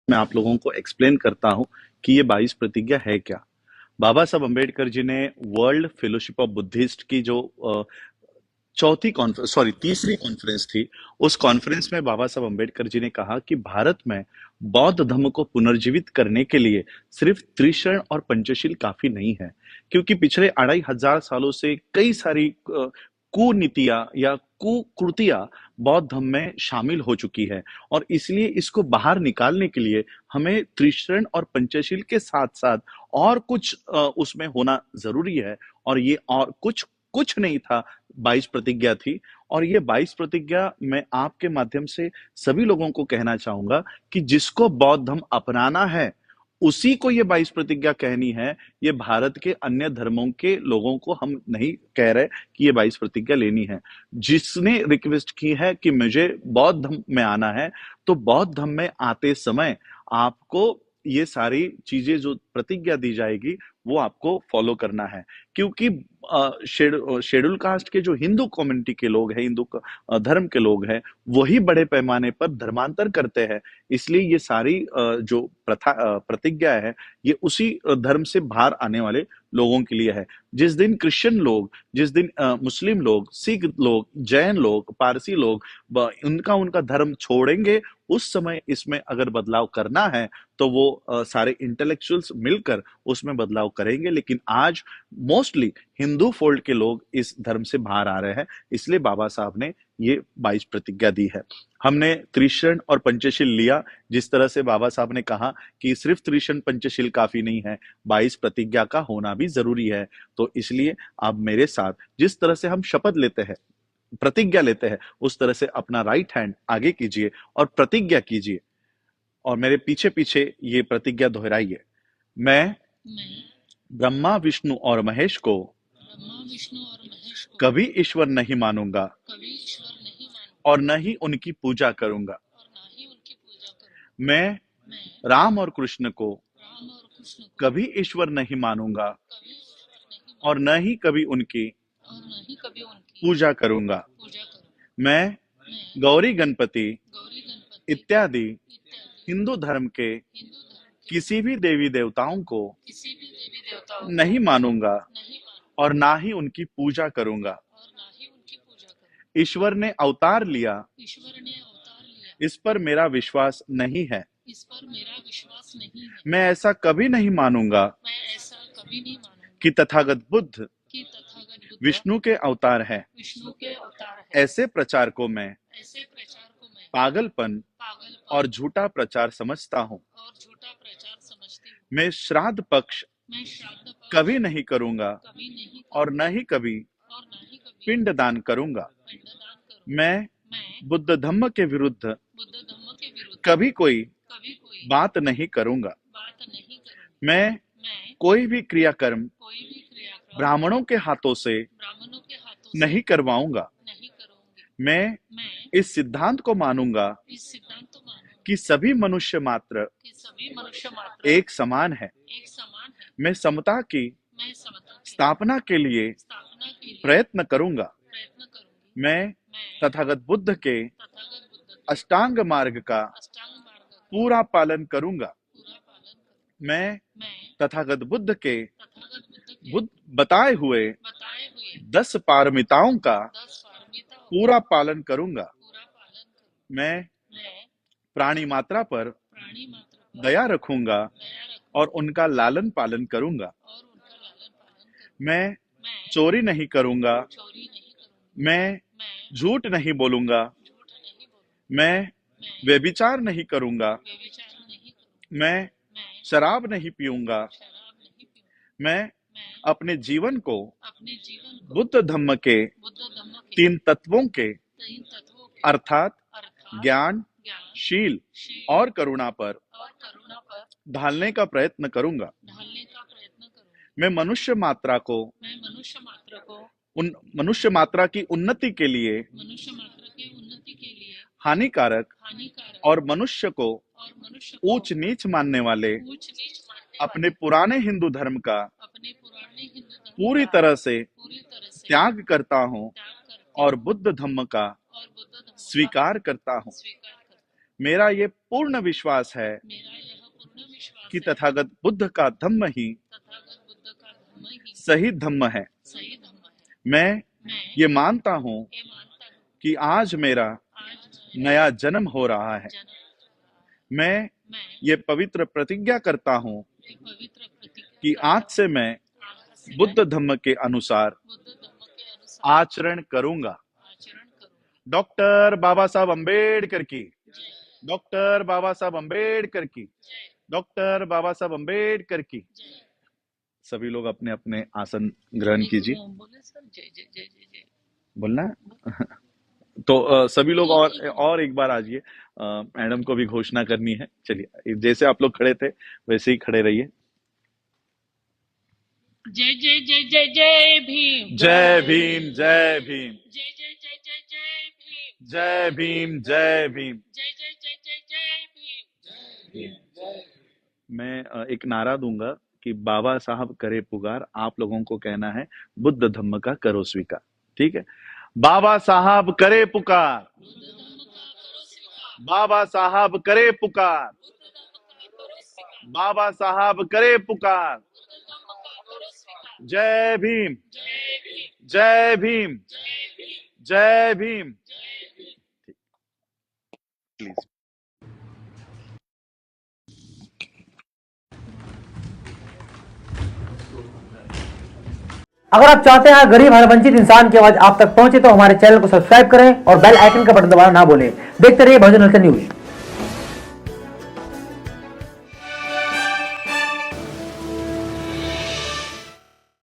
मैं आप लोगों को एक्सप्लेन करता हूँ कि ये 22 प्रतिज्ञा है क्या। बाबा साहब अम्बेडकर जी ने वर्ल्ड फेलोशिप ऑफ बुद्धिस्ट की जो चौथी कॉन्फ्रेंस सॉरी तीसरी कॉन्फ्रेंस थी, उस कॉन्फ्रेंस में बाबा साहब अम्बेडकर जी ने कहा कि भारत में बौद्ध धर्म को पुनर्जीवित करने के लिए सिर्फ त्रिशरण और पंचशील काफी नहीं है, क्योंकि पिछले 2500 सालों से कई सारी कुनीतियां या कुकृतियां बौद्ध धर्म में शामिल हो चुकी है। और इसलिए इसको बाहर निकालने के लिए हमें त्रिशरण और पंचशील के साथ साथ और कुछ उसमें होना जरूरी है। और ये और कुछ कुछ नहीं था, 22 प्रतिज्ञा थी। और ये 22 प्रतिज्ञा मैं आपके माध्यम से सभी लोगों को कहना चाहूंगा कि जिसको बौद्ध धर्म अपनाना है उसी को ये 22 प्रतिज्ञा कहनी है। ये भारत के अन्य धर्मों के लोगों को हम नहीं कह रहे कि ये 22 प्रतिज्ञा लेनी है। जिसने रिक्वेस्ट की है कि मुझे बौद्ध धर्म में आना है, तो बौद्ध धर्म में आते समय आपको ये सारी चीजें जो प्रतिज्ञा दी जाएगी वो आपको फॉलो करना है। क्योंकि शेड्यूल कास्ट के जो हिंदू कम्युनिटी के लोग हैं, धर्म के लोग हैं, वही बड़े पैमाने पर धर्मांतर करते हैं। इसलिए ये सारी जो प्रतिज्ञा है, ये उसी धर्म से बाहर आने वाले लोगों के लिए है। जिस दिन क्रिश्चियन लोग, जिस दिन मुस्लिम लोग, सिख लोग, जैन लोग, पारसी लोग उनका उनका धर्म छोड़ेंगे, उस समय इसमें अगर बदलाव करना है तो वो सारे इंटेलेक्चुअल्स मिलकर उसमें बदलाव करेंगे। लेकिन आज मोस्टली हिंदू फोल्ड के लोग इस धर्म से बाहर आ रहे हैं, इसलिए बाबा साहब ने ये 22 प्रतिज्ञा दी है। हमने त्रिशरण और पंचशील लिया। जिस तरह से बाबा साहब ने कहा कि सिर्फ त्रिशरण पंचशील काफी नहीं है, 22 प्रतिज्ञा का होना भी जरूरी है। तो इसलिए आप मेरे साथ जिस तरह से हम शपथ लेते हैं, प्रतिज्ञा लेते हैं, उस तरह से अपना राइट हैंड आगे कीजिए और प्रतिज्ञा कीजिए और मेरे पीछे पीछे ये प्रतिज्ञा दोहराइए। मैं मैं ब्रह्मा विष्णु और महेश को ब्रह्मा विष्णु और महेश को कभी ईश्वर नहीं मानूंगा कभी ईश्वर नहीं मानूंगा और न ही उनकी पूजा करूंगा। और ना ही उनकी पूजा करूंगा। मैं मैं राम और कृष्ण को राम और कृष्ण को कभी ईश्वर नहीं मानूंगा कभी ईश्वर नहीं और न ही कभी उनकी मानूंगा और ना ही कभी उनकी पूजा करूंगा। पूजा करूंगा। मैं मैं गौरी गणपति गौरी गणपति इत्यादि इत्यादि हिंदू धर्म के हिंदू धर्म के किसी भी देवी देवताओं को किसी भी देवी देवताओं नहीं को मानूंगा नहीं मानूंगा और ना ही उनकी पूजा करूंगा। और ना ही उनकी पूजा करूंगा। ईश्वर ने अवतार लिया, ईश्वर ने अवतार लिया, इस पर मेरा विश्वास नहीं है। इस पर मेरा विश्वास नहीं है। मैं ऐसा कभी नहीं मानूंगा मैं ऐसा कभी नहीं मानूंगा कि तथागत बुद्ध कि तथागत बुद्ध विष्णु के अवतार हैं। विष्णु के अवतार है। ऐसे प्रचार को मैं ऐसे प्रचार को मैं पागलपन पागलपन और झूठा प्रचार समझता हूँ। और झूठा प्रचार समझती हूँ। मैं श्राद्ध पक्ष मैं श्राद्ध पक्ष कभी नहीं करूंगा कभी नहीं और करूंगा न ही कभी और ना ही कभी पिंड दान करूंगा। पिंडदान करूंगा। मैं मैं बुद्ध धम्म के विरुद्ध बुद्ध धम्म के विरुद्ध कभी कोई कभी कोई बात नहीं करूंगा। बात नहीं करूंगा। मैं मैं कोई भी क्रियाकर्म कोई भी क्रियाक्रम ब्राह्मणों के हाथों से ब्राह्मणों के हाथों से नहीं करवाऊंगा। नहीं करूंगी। मैं मैं इस सिद्धांत को मानूंगा इस सिद्धांत को मानूंगा कि सभी मनुष्य मात्र कि सभी मनुष्य मात्र एक समान है। एक समान है। मैं समता की मैं समता की स्थापना के लिए स्थापना के लिए प्रयत्न करूंगा। प्रयत्न करूंगी। मैं मैं तथागत बुद्ध के तथागत बुद्ध के अष्टांग मार्ग का अष्टांग मार्ग का पूरा पालन करूंगा। पूरा पालन करूंगी। मैं मैं तथागत बुद्ध के तथागत बुद्ध के बुद्ध बताए हुए बताए हुए 10 पारमिताओं का 10 पारमिताओं का पूरा पालन करूंगा। पूरा पालन करूंगी। मैं मैं प्राणी मात्रा पर प्राणी मात्र पर दया रखूंगा दया और रखूंगी उनका लालन पालन करूंगा। और उनका लालन पालन करूंगी। मैं मैं चोरी नहीं करूंगा। चोरी नहीं करूंगी। मैं मैं झूठ नहीं बोलूंगा। झूठ नहीं बोलूंगी। मैं मैं व्यभिचार नहीं करूंगा। व्यभिचार नहीं करूंगी। मैं मैं शराब नहीं पीऊंगा। शराब नहीं पीऊंगी। मैं मैं अपने जीवन को अपने जीवन को बुद्ध धम्म के बुद्ध धम्म के 3 तत्वों के तीन तत्वों के अर्थात अर्थात ज्ञान, ज्ञान शील शील और करुणा पर और करुणा पर ढालने का प्रयत्न करूंगा। ढालने का प्रयत्न करूंगी। मैं मनुष्य मात्रा को मैं मनुष्य मात्र को मनुष्य मात्रा की उन्नति के लिए मनुष्य मात्र की उन्नति के लिए हानिकारक हानिकारक और मनुष्य को और मनुष्य को ऊंच नीच मानने वाले ऊंच नीच मानने अपने वाले पुराने हिंदू धर्म का अपने पुराने हिंदू धर्म पूरी का तरह से पूरी तरह से त्याग करता हूँ त्याग करती और हूँ बुद्ध धम्म का और बुद्ध धर्म का स्वीकार करता हूँ। स्वीकार करती मेरा ये पूर्ण विश्वास है मेरा यह पूर्ण विश्वास कि है तथागत बुद्ध का धम्म ही तथागत बुद्ध का धर्म ही सही धम्म है। सही धर्म है। मैं मैं ये मानता हूँ ये मानता हूँ कि आज मेरा आज नया जन्म हो रहा है। जन्म मैं मैं ये पवित्र प्रतिज्ञा करता हूँ ये पवित्र प्रतिज्ञा कि करता आज से मैं हूँ, आज से बुद्ध मैं धम्म के अनुसार बुद्ध धर्म के अनुसार आचरण करूंगा। आचरण करूंगा। डॉक्टर बाबा साहब अंबेडकर की, जय डॉक्टर बाबा साहब अंबेडकर की, जय डॉक्टर बाबा साहब अंबेडकर की। जय। सभी लोग अपने अपने आसन ग्रहण कीजिए। बोले सर जय जय जय जय जय। बोलना है? तो सभी लोग और एक बार आजिए। मैडम को भी घोषणा करनी है। चलिए, जैसे आप लोग खड़े थे वैसे ही खड़े रहिए। जय जय जय जय जय भीम जय भीम, जय भीम, जय जय जय जय जय भीम जय भीम, जय भीम। जय जय जय जय जय भीम। मैं एक नारा दूंगा कि बाबा साहब करे पुकार, आप लोगों को कहना है बुद्ध धम्म का करो स्वीकार। ठीक है? बाबा साहब करे पुकार, बुद्ध धर्म का करो स्वीकार बाबा साहब करे पुकार, बुद्ध धर्म का करो स्वीकार बाबा साहब करे पुकार। बुद्ध धर्म का करो स्वीकार। जय भीम, जय भीम जय भीम, जय भीम जय भीम। जय भीम। प्लीज। अगर आप चाहते हैं गरीब हर वंचित इंसान की आवाज आप तक पहुंचे तो हमारे चैनल को सब्सक्राइब करें और बेल आइकन का बटन दबाना ना भूलें। देखते रहिए बहुजन न्यूज।